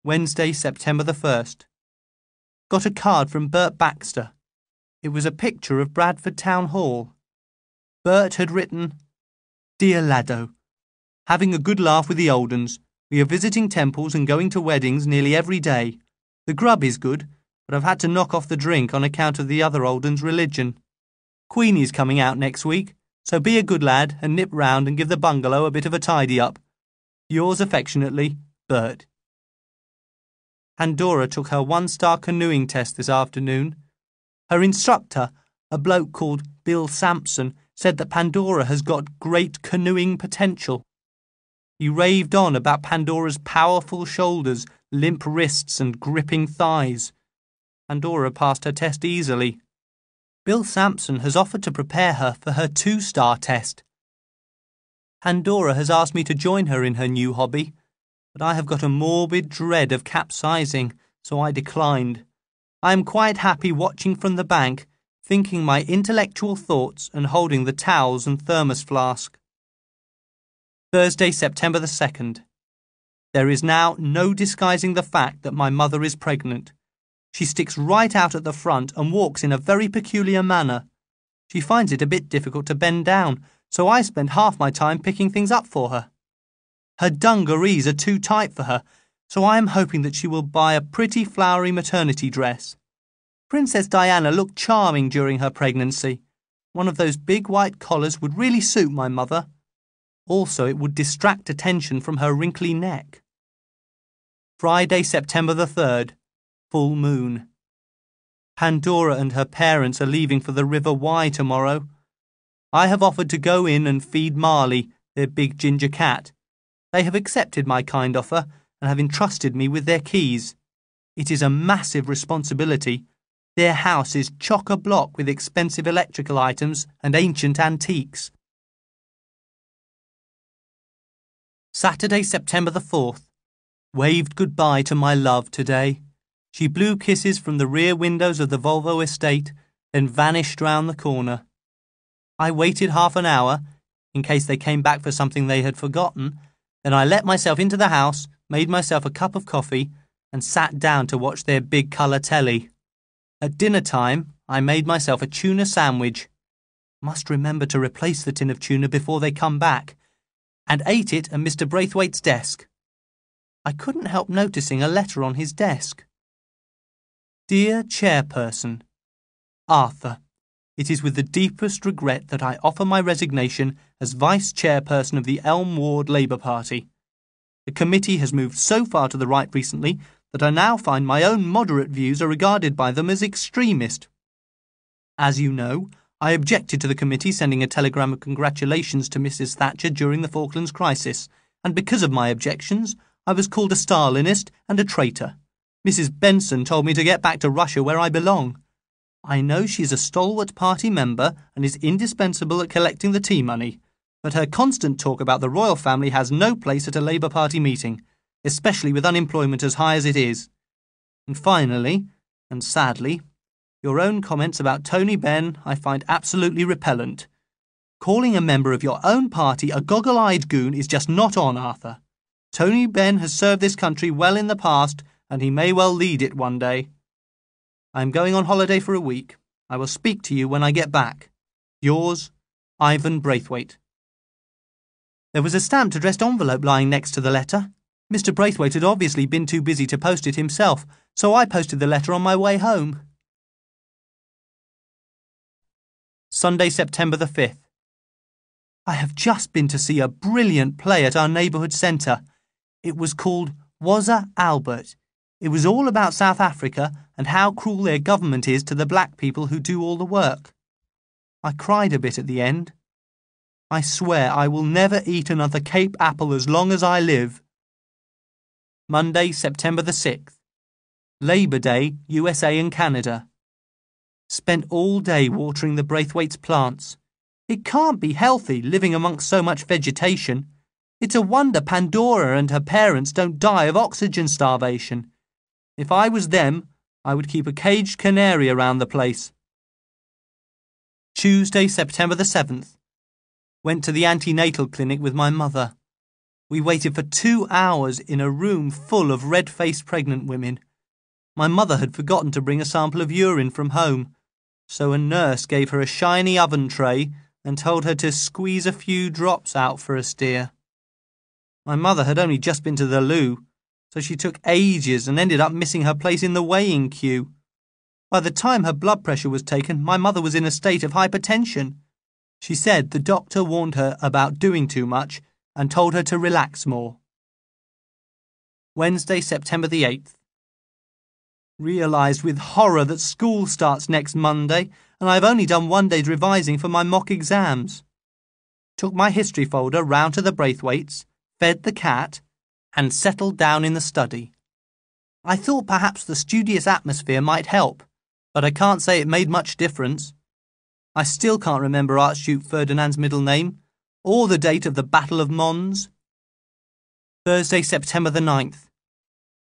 Wednesday, September the 1st. Got a card from Bert Baxter. It was a picture of Bradford Town Hall. Bert had written, "Dear Laddo, having a good laugh with the old uns. We are visiting temples and going to weddings nearly every day. The grub is good, but I've had to knock off the drink on account of the other old uns' religion. Queenie's coming out next week, so be a good lad and nip round and give the bungalow a bit of a tidy-up. Yours affectionately, Bert." Pandora took her one-star canoeing test this afternoon. Her instructor, a bloke called Bill Sampson, said that Pandora has got great canoeing potential. He raved on about Pandora's powerful shoulders, limp wrists and gripping thighs. Pandora passed her test easily. Bill Sampson has offered to prepare her for her 2-star test. Pandora has asked me to join her in her new hobby, but I have got a morbid dread of capsizing, so I declined. I am quite happy watching from the bank, thinking my intellectual thoughts and holding the towels and thermos flask. Thursday, September the 2nd. There is now no disguising the fact that my mother is pregnant. She sticks right out at the front and walks in a very peculiar manner. She finds it a bit difficult to bend down, so I spend half my time picking things up for her. Her dungarees are too tight for her, so I am hoping that she will buy a pretty flowery maternity dress. Princess Diana looked charming during her pregnancy. One of those big white collars would really suit my mother. Also, it would distract attention from her wrinkly neck. Friday, September the 3rd. Full moon. Pandora and her parents are leaving for the River Wye tomorrow. I have offered to go in and feed Marley, their big ginger cat. They have accepted my kind offer and have entrusted me with their keys. It is a massive responsibility. Their house is chock-a-block with expensive electrical items and ancient antiques. Saturday, September the 4th. Waved goodbye to my love today. She blew kisses from the rear windows of the Volvo estate, then vanished round the corner. I waited half an hour, in case they came back for something they had forgotten. Then I let myself into the house, made myself a cup of coffee, and sat down to watch their big colour telly. At dinner time, I made myself a tuna sandwich. Must remember to replace the tin of tuna before they come back, and ate it at Mr. Braithwaite's desk. I couldn't help noticing a letter on his desk. Dear Chairperson, Arthur, it is with the deepest regret that I offer my resignation as Vice Chairperson of the Elm Ward Labour Party. The committee has moved so far to the right recently that I now find my own moderate views are regarded by them as extremist. As you know, I objected to the committee sending a telegram of congratulations to Mrs. Thatcher during the Falklands crisis, and because of my objections, I was called a Stalinist and a traitor. Mrs. Benson told me to get back to Russia where I belong. I know she's a stalwart party member and is indispensable at collecting the tea money, but her constant talk about the royal family has no place at a Labour Party meeting, especially with unemployment as high as it is. And finally, and sadly, your own comments about Tony Benn I find absolutely repellent. Calling a member of your own party a goggle-eyed goon is just not on, Arthur. Tony Benn has served this country well in the past, and he may well lead it one day. I am going on holiday for a week. I will speak to you when I get back. Yours, Ivan Braithwaite. There was a stamped addressed envelope lying next to the letter. Mr. Braithwaite had obviously been too busy to post it himself, so I posted the letter on my way home. Sunday, September the 5th. I have just been to see a brilliant play at our neighbourhood centre. It was called Wazza Albert. It was all about South Africa and how cruel their government is to the black people who do all the work. I cried a bit at the end. I swear I will never eat another Cape apple as long as I live. Monday, September the 6th. Labour Day, USA and Canada. Spent all day watering the Braithwaite's plants. It can't be healthy living amongst so much vegetation. It's a wonder Pandora and her parents don't die of oxygen starvation. If I was them, I would keep a caged canary around the place. Tuesday, September the 7th. Went to the antenatal clinic with my mother. We waited for 2 hours in a room full of red-faced pregnant women. My mother had forgotten to bring a sample of urine from home, so a nurse gave her a shiny oven tray and told her to squeeze a few drops out for us, dear. My mother had only just been to the loo, so she took ages and ended up missing her place in the weighing queue. By the time her blood pressure was taken, my mother was in a state of hypertension. She said the doctor warned her about doing too much and told her to relax more. Wednesday, September the 8th. Realised with horror that school starts next Monday and I've only done 1 day's revising for my mock exams. Took my history folder round to the Braithwaites, fed the cat, and settled down in the study. I thought perhaps the studious atmosphere might help, but I can't say it made much difference. I still can't remember Archduke Ferdinand's middle name, or the date of the Battle of Mons. Thursday, September the 9th.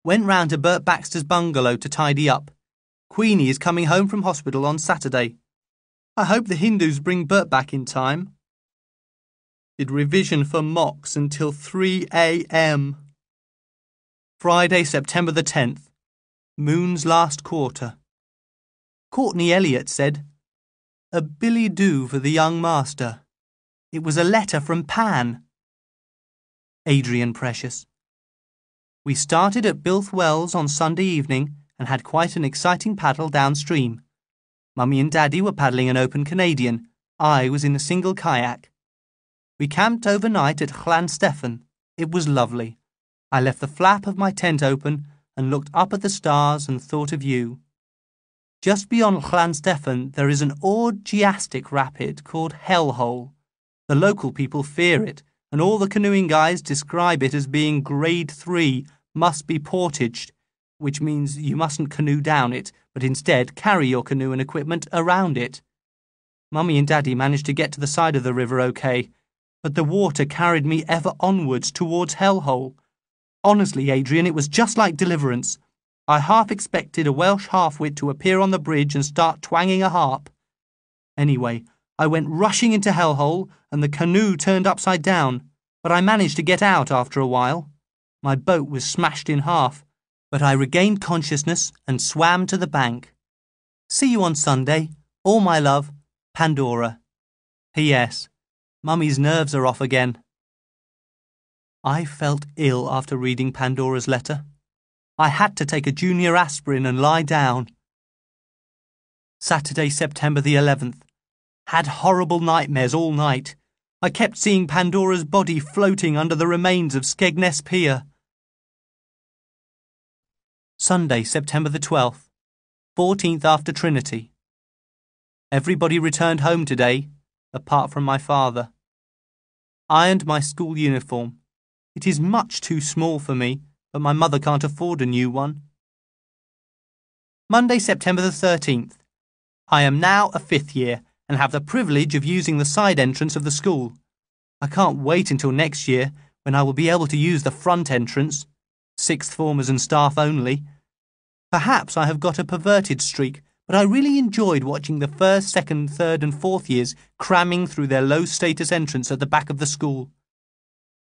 Went round to Bert Baxter's bungalow to tidy up. Queenie is coming home from hospital on Saturday. I hope the Hindus bring Bert back in time. Did revision for mocks until 3 a.m. Friday, September the 10th. Moon's last quarter. Courtney Elliott said, "A billet-doux for the young master." It was a letter from Pan. Adrian Precious. We started at Bilth Wells on Sunday evening and had quite an exciting paddle downstream. Mummy and Daddy were paddling an open Canadian. I was in a single kayak. We camped overnight at Llanstefan. It was lovely. I left the flap of my tent open and looked up at the stars and thought of you. Just beyond Llanstefan there is an orgiastic rapid called Hellhole. The local people fear it, and all the canoeing guys describe it as being grade 3, must be portaged, which means you mustn't canoe down it, but instead carry your canoe and equipment around it. Mummy and Daddy managed to get to the side of the river okay, but the water carried me ever onwards towards Hellhole. Honestly, Adrian, it was just like deliverance. I half expected a Welsh half-wit to appear on the bridge and start twanging a harp. Anyway, I went rushing into Hellhole and the canoe turned upside down, but I managed to get out after a while. My boat was smashed in half, but I regained consciousness and swam to the bank. See you on Sunday. All my love, Pandora. P.S. Mummy's nerves are off again. I felt ill after reading Pandora's letter. I had to take a junior aspirin and lie down. Saturday, September the 11th. Had horrible nightmares all night. I kept seeing Pandora's body floating under the remains of Skegness Pier. Sunday, September the 12th. 14th after Trinity. Everybody returned home today, apart from my father. Ironed my school uniform. It is much too small for me, but my mother can't afford a new one. Monday, September the 13th. I am now a 5th year and have the privilege of using the side entrance of the school. I can't wait until next year when I will be able to use the front entrance, 6th formers and staff only. Perhaps I have got a perverted streak, but I really enjoyed watching the 1st, 2nd, 3rd and 4th years cramming through their low-status entrance at the back of the school.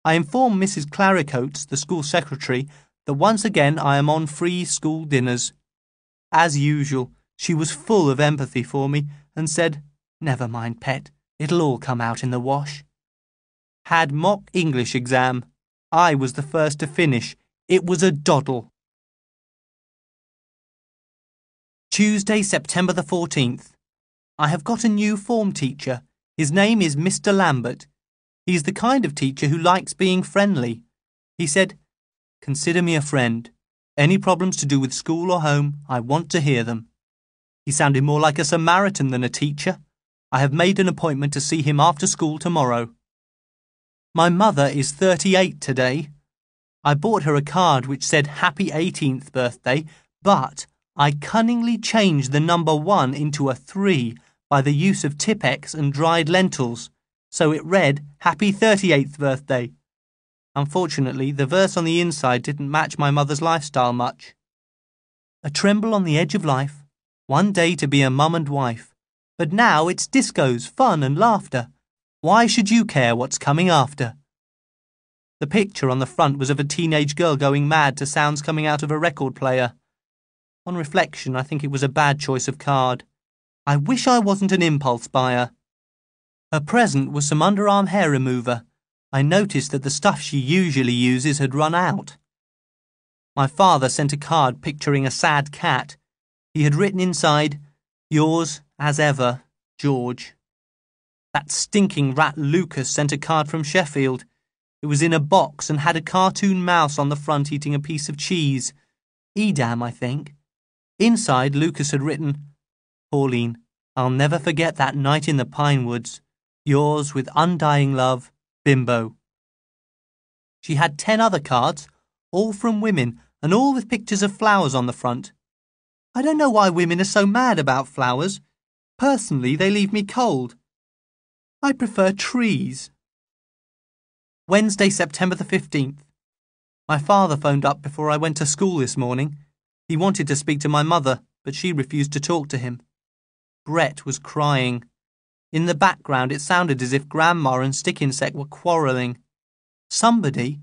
I informed Mrs. Claricoats, the school secretary, that once again I am on free school dinners. As usual, she was full of empathy for me and said, "Never mind, pet, it'll all come out in the wash." Had mock English exam. I was the first to finish. It was a doddle. Tuesday, September the 14th. I have got a new form teacher. His name is Mr. Lambert. He's the kind of teacher who likes being friendly. He said, "Consider me a friend. Any problems to do with school or home, I want to hear them." He sounded more like a Samaritan than a teacher. I have made an appointment to see him after school tomorrow. My mother is 38 today. I bought her a card which said Happy 18th birthday, but I cunningly changed the number 1 into a 3 by the use of Tipp-Ex and dried lentils, so it read Happy 38th birthday. Unfortunately, the verse on the inside didn't match my mother's lifestyle much. A tremble on the edge of life, one day to be a mum and wife, but now it's discos, fun and laughter. Why should you care what's coming after? The picture on the front was of a teenage girl going mad to sounds coming out of a record player. On reflection, I think it was a bad choice of card. I wish I wasn't an impulse buyer. Her present was some underarm hair remover. I noticed that the stuff she usually uses had run out. My father sent a card picturing a sad cat. He had written inside, "Yours, as ever, George." That stinking rat Lucas sent a card from Sheffield. It was in a box and had a cartoon mouse on the front eating a piece of cheese. Edam, I think. Inside, Lucas had written, "Pauline, I'll never forget that night in the pine woods. Yours with undying love, Bimbo." She had 10 other cards, all from women, and all with pictures of flowers on the front. I don't know why women are so mad about flowers. Personally, they leave me cold. I prefer trees. Wednesday, September the 15th. My father phoned up before I went to school this morning. He wanted to speak to my mother, but she refused to talk to him. Brett was crying. In the background, it sounded as if Grandma and Stick Insect were quarrelling. Somebody,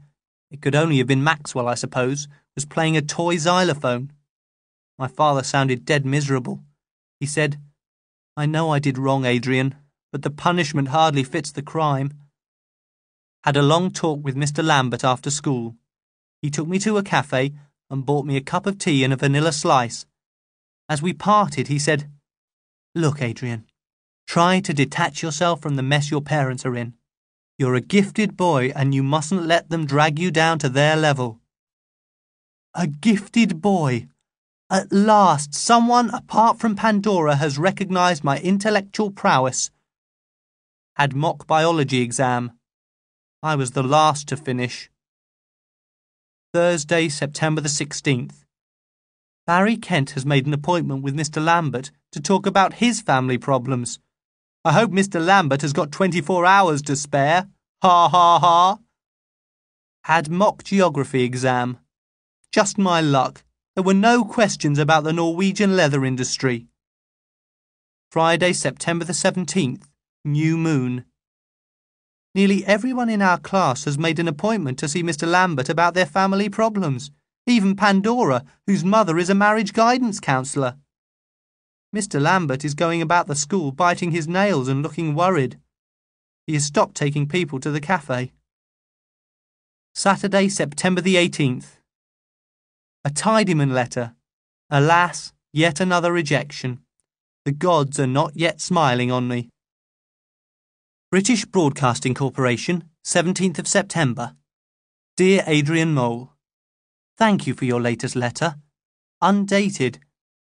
it could only have been Maxwell, I suppose, was playing a toy xylophone. My father sounded dead miserable. He said, "I know I did wrong, Adrian, but the punishment hardly fits the crime." Had a long talk with Mr. Lambert after school. He took me to a cafe and bought me a cup of tea and a vanilla slice. As we parted, he said, "Look, Adrian, try to detach yourself from the mess your parents are in. You're a gifted boy and you mustn't let them drag you down to their level." A gifted boy! At last, someone apart from Pandora has recognised my intellectual prowess. Had mock biology exam. I was the last to finish. Thursday, September the 16th. Barry Kent has made an appointment with Mr. Lambert to talk about his family problems. I hope Mr. Lambert has got 24 hours to spare. Ha ha ha. Had mock geography exam. Just my luck. There were no questions about the Norwegian leather industry. Friday, September the 17th. New moon. Nearly everyone in our class has made an appointment to see Mr. Lambert about their family problems. Even Pandora, whose mother is a marriage guidance counsellor. Mr. Lambert is going about the school biting his nails and looking worried. He has stopped taking people to the cafe. Saturday, September the 18th. A Tidyman letter. Alas, yet another rejection. The gods are not yet smiling on me. British Broadcasting Corporation, 17th of September. Dear Adrian Mole, thank you for your latest letter. Undated.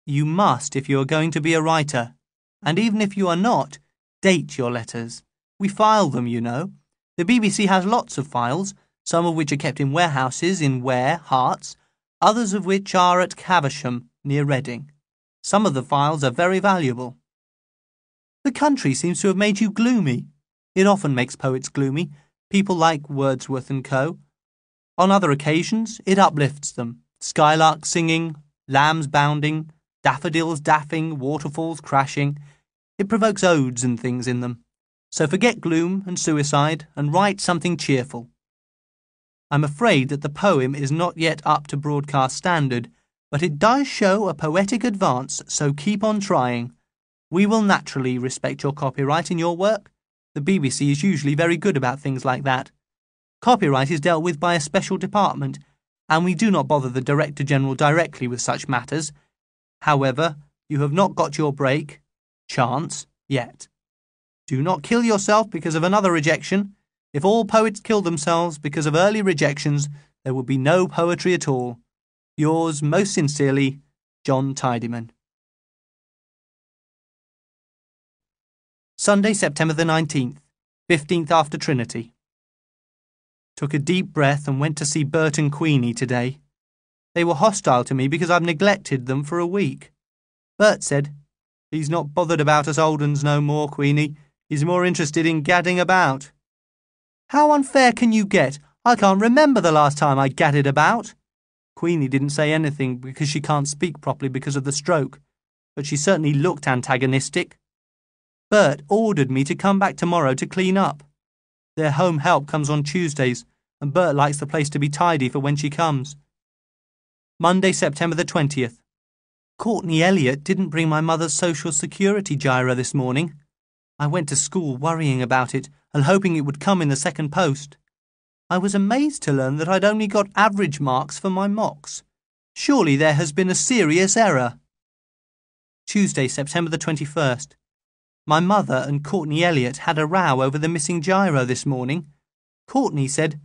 You must if you are going to be a writer. And even if you are not, date your letters. We file them, you know. The BBC has lots of files, some of which are kept in warehouses in Ware, Herts, others of which are at Caversham, near Reading. Some of the files are very valuable. The country seems to have made you gloomy. It often makes poets gloomy, people like Wordsworth and co. On other occasions, it uplifts them. Skylarks singing, lambs bounding, daffodils daffing, waterfalls crashing. It provokes odes and things in them. So forget gloom and suicide and write something cheerful. I'm afraid that the poem is not yet up to broadcast standard, but it does show a poetic advance, so keep on trying. We will naturally respect your copyright in your work. The BBC is usually very good about things like that. Copyright is dealt with by a special department, and we do not bother the Director General directly with such matters. However, you have not got your chance, yet. Do not kill yourself because of another rejection. If all poets killed themselves because of early rejections, there would be no poetry at all. Yours most sincerely, John Tidyman. Sunday, September the 19th, 15th after Trinity. Took a deep breath and went to see Bert and Queenie today. They were hostile to me because I've neglected them for a week. Bert said, "He's not bothered about us old uns no more, Queenie. He's more interested in gadding about." How unfair can you get? I can't remember the last time I gadded about. Queenie didn't say anything because she can't speak properly because of the stroke, but she certainly looked antagonistic. Bert ordered me to come back tomorrow to clean up. Their home help comes on Tuesdays, and Bert likes the place to be tidy for when she comes. Monday, September the 20th. Courtney Elliott didn't bring my mother's Social Security giro this morning. I went to school worrying about it and hoping it would come in the second post. I was amazed to learn that I'd only got average marks for my mocks. Surely there has been a serious error. Tuesday, September the 21st. My mother and Courtney Elliott had a row over the missing giro this morning. Courtney said,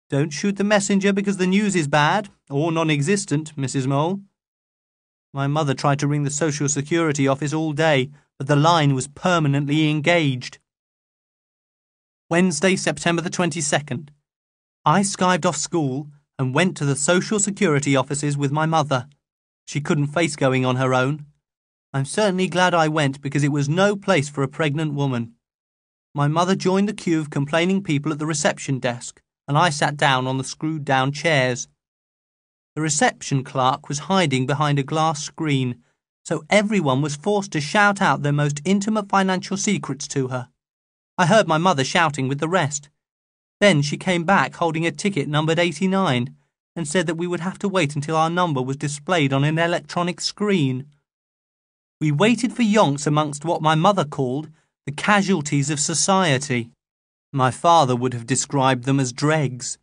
"Don't shoot the messenger because the news is bad, or non-existent, Mrs. Mole." My mother tried to ring the Social Security office all day, but the line was permanently engaged. Wednesday, September the 22nd. I skived off school and went to the Social Security offices with my mother. She couldn't face going on her own. I'm certainly glad I went because it was no place for a pregnant woman. My mother joined the queue of complaining people at the reception desk, and I sat down on the screwed-down chairs. The reception clerk was hiding behind a glass screen, so everyone was forced to shout out their most intimate financial secrets to her. I heard my mother shouting with the rest. Then she came back holding a ticket numbered 89 and said that we would have to wait until our number was displayed on an electronic screen. We waited for yonks amongst what my mother called the casualties of society. My father would have described them as dregs.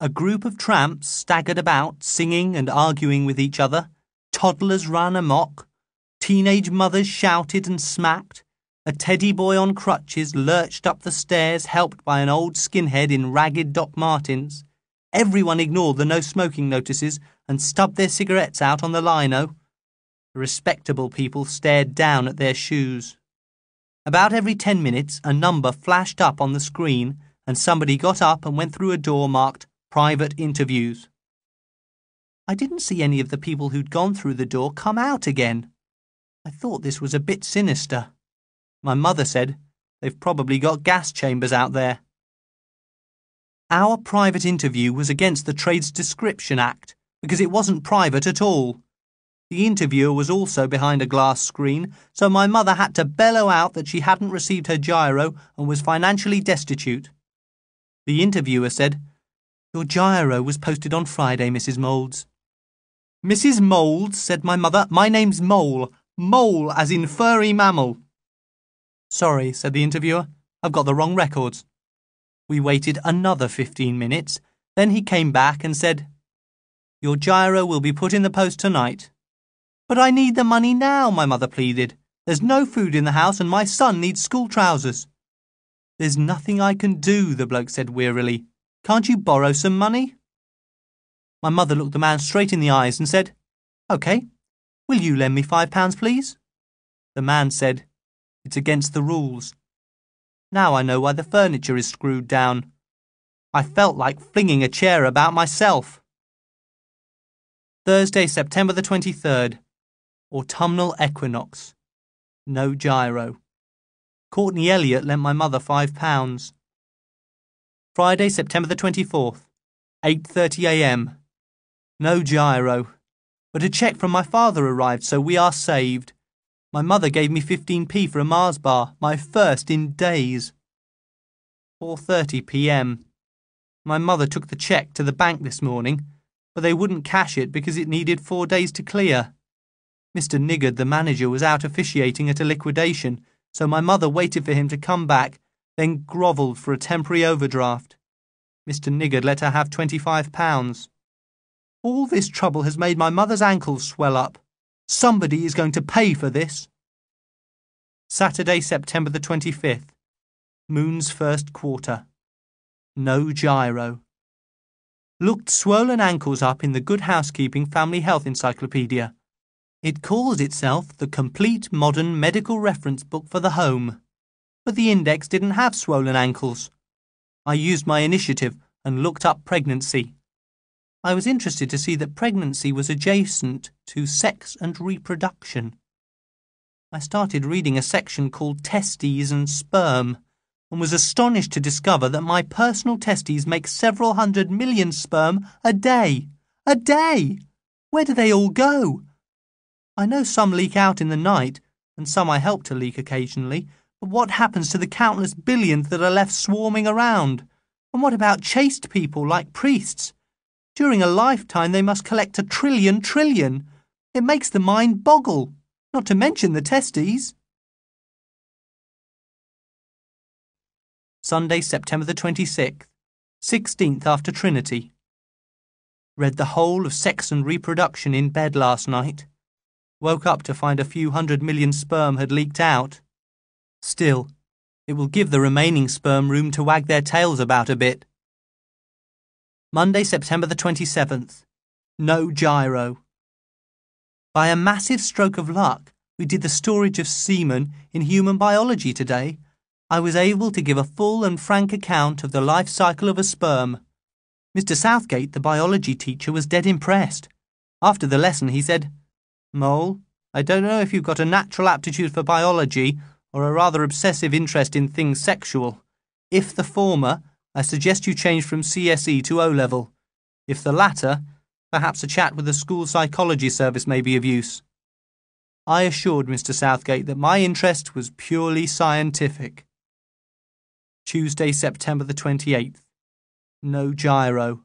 A group of tramps staggered about, singing and arguing with each other. Toddlers ran amok. Teenage mothers shouted and smacked. A teddy boy on crutches lurched up the stairs, helped by an old skinhead in ragged Doc Martens. Everyone ignored the no smoking notices and stubbed their cigarettes out on the lino. The respectable people stared down at their shoes. About every 10 minutes, a number flashed up on the screen and somebody got up and went through a door marked Private Interviews. I didn't see any of the people who'd gone through the door come out again. I thought this was a bit sinister. My mother said, "They've probably got gas chambers out there." Our private interview was against the Trades Description Act because it wasn't private at all. The interviewer was also behind a glass screen, so my mother had to bellow out that she hadn't received her giro and was financially destitute. The interviewer said, "Your giro was posted on Friday, Mrs. Moulds." "Mrs. Moulds," said my mother, "my name's Mole. Mole as in furry mammal." "Sorry," said the interviewer, "I've got the wrong records." We waited another 15 minutes. Then he came back and said, "Your giro will be put in the post tonight." "But I need the money now," my mother pleaded. "There's no food in the house and my son needs school trousers." "There's nothing I can do," the bloke said wearily. "Can't you borrow some money?" My mother looked the man straight in the eyes and said, "OK, will you lend me £5, please?" The man said, "It's against the rules." Now I know why the furniture is screwed down. I felt like flinging a chair about myself. Thursday, September the 23rd. Autumnal equinox. No giro. Courtney Elliott lent my mother £5. Friday, September the 24th. 8:30 a.m. No giro. But a cheque from my father arrived, so we are saved. My mother gave me 15p for a Mars bar, my first in days. 4:30 p.m. My mother took the cheque to the bank this morning, but they wouldn't cash it because it needed 4 days to clear. Mr. Niggard, the manager, was out officiating at a liquidation, so my mother waited for him to come back, then grovelled for a temporary overdraft. Mr. Niggard let her have £25. All this trouble has made my mother's ankles swell up. Somebody is going to pay for this. Saturday, September the 25th. Moon's first quarter. No giro. Looked swollen ankles up in the Good Housekeeping Family Health Encyclopedia. It calls itself the Complete Modern Medical Reference Book for the Home. But the index didn't have swollen ankles. I used my initiative and looked up pregnancy. I was interested to see that pregnancy was adjacent to sex and reproduction. I started reading a section called Testes and Sperm and was astonished to discover that my personal testes make several 100 million sperm a day. A day! Where do they all go? I know some leak out in the night, and some I help to leak occasionally, but what happens to the countless billions that are left swarming around? And what about chaste people like priests? During a lifetime they must collect 1 trillion. It makes the mind boggle, not to mention the testes. Sunday, September the 26th, 16th after Trinity. Read the whole of Sex and Reproduction in bed last night. Woke up to find a few 100 million sperm had leaked out. Still, it will give the remaining sperm room to wag their tails about a bit. Monday, September the 27th. No gyro. By a massive stroke of luck, we did the storage of semen in human biology today. I was able to give a full and frank account of the life cycle of a sperm. Mr. Southgate, the biology teacher, was dead impressed. After the lesson he said, "Mole, I don't know if you've got a natural aptitude for biology or a rather obsessive interest in things sexual. If the former, I suggest you change from CSE to O-level. If the latter, perhaps a chat with the school psychology service may be of use." I assured Mr. Southgate that my interest was purely scientific. Tuesday, September the 28th. No gyro.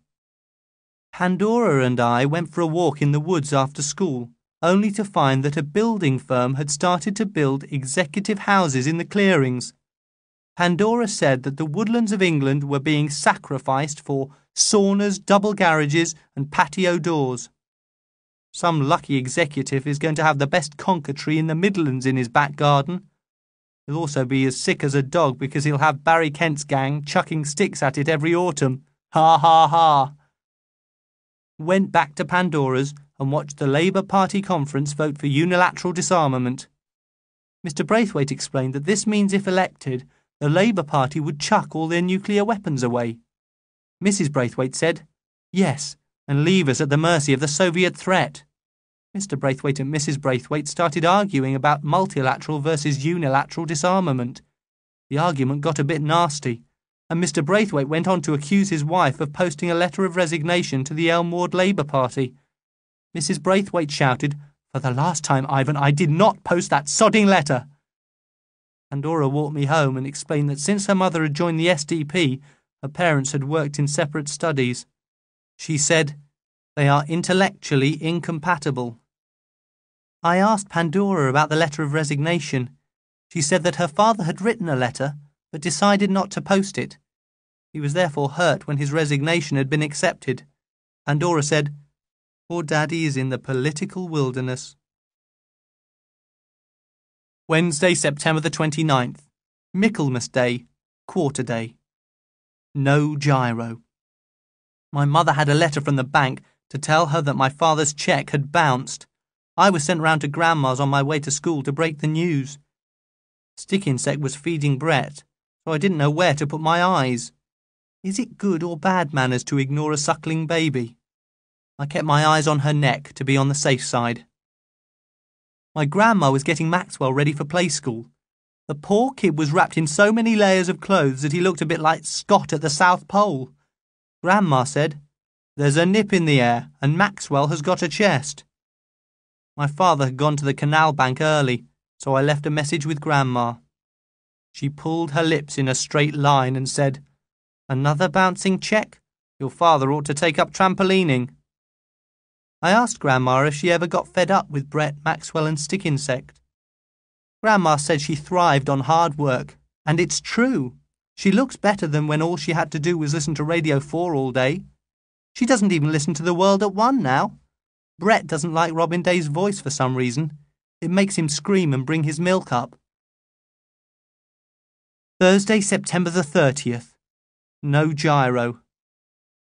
Pandora and I went for a walk in the woods after school, only to find that a building firm had started to build executive houses in the clearings. Pandora said that the woodlands of England were being sacrificed for saunas, double garages and patio doors. Some lucky executive is going to have the best conker tree in the Midlands in his back garden. He'll also be as sick as a dog because he'll have Barry Kent's gang chucking sticks at it every autumn. Ha ha ha. Went back to Pandora's and watched the Labour Party conference vote for unilateral disarmament. Mr. Braithwaite explained that this means if elected, the Labour Party would chuck all their nuclear weapons away. Mrs. Braithwaite said, "Yes, and leave us at the mercy of the Soviet threat." Mr. Braithwaite and Mrs. Braithwaite started arguing about multilateral versus unilateral disarmament. The argument got a bit nasty, and Mr. Braithwaite went on to accuse his wife of posting a letter of resignation to the Elm Ward Labour Party. Mrs. Braithwaite shouted, "For the last time, Ivan, I did not post that sodding letter." Pandora walked me home and explained that since her mother had joined the SDP, her parents had worked in separate studies. She said, "They are intellectually incompatible." I asked Pandora about the letter of resignation. She said that her father had written a letter, but decided not to post it. He was therefore hurt when his resignation had been accepted. Pandora said, "Poor Daddy is in the political wilderness." Wednesday, September the 29th. Michaelmas Day, quarter day. No gyro. My mother had a letter from the bank to tell her that my father's cheque had bounced. I was sent round to Grandma's on my way to school to break the news. Stick Insect was feeding Brett, so I didn't know where to put my eyes. Is it good or bad manners to ignore a suckling baby? I kept my eyes on her neck to be on the safe side. My grandma was getting Maxwell ready for play school. The poor kid was wrapped in so many layers of clothes that he looked a bit like Scott at the South Pole. Grandma said, "There's a nip in the air and Maxwell has got a chest." My father had gone to the canal bank early, so I left a message with Grandma. She pulled her lips in a straight line and said, "Another bouncing cheque? Your father ought to take up trampolining." I asked Grandma if she ever got fed up with Brett, Maxwell and Stick Insect. Grandma said she thrived on hard work, and it's true. She looks better than when all she had to do was listen to Radio 4 all day. She doesn't even listen to The World at 1 now. Brett doesn't like Robin Day's voice for some reason. It makes him scream and bring his milk up. Thursday, September the 30th. No gyro.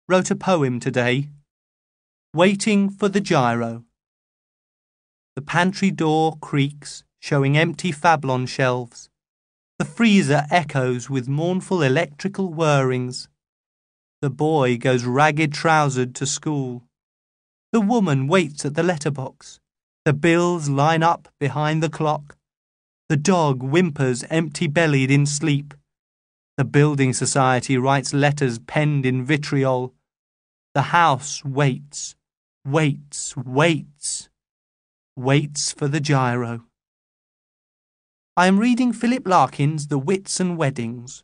Wrote a poem today. Waiting for the gyro. The pantry door creaks, showing empty Fablon shelves. The freezer echoes with mournful electrical whirrings. The boy goes ragged-trousered to school. The woman waits at the letterbox. The bills line up behind the clock. The dog whimpers empty-bellied in sleep. The building society writes letters penned in vitriol. The house waits, waits, waits, waits for the gyro. I am reading Philip Larkin's The Wits and Weddings.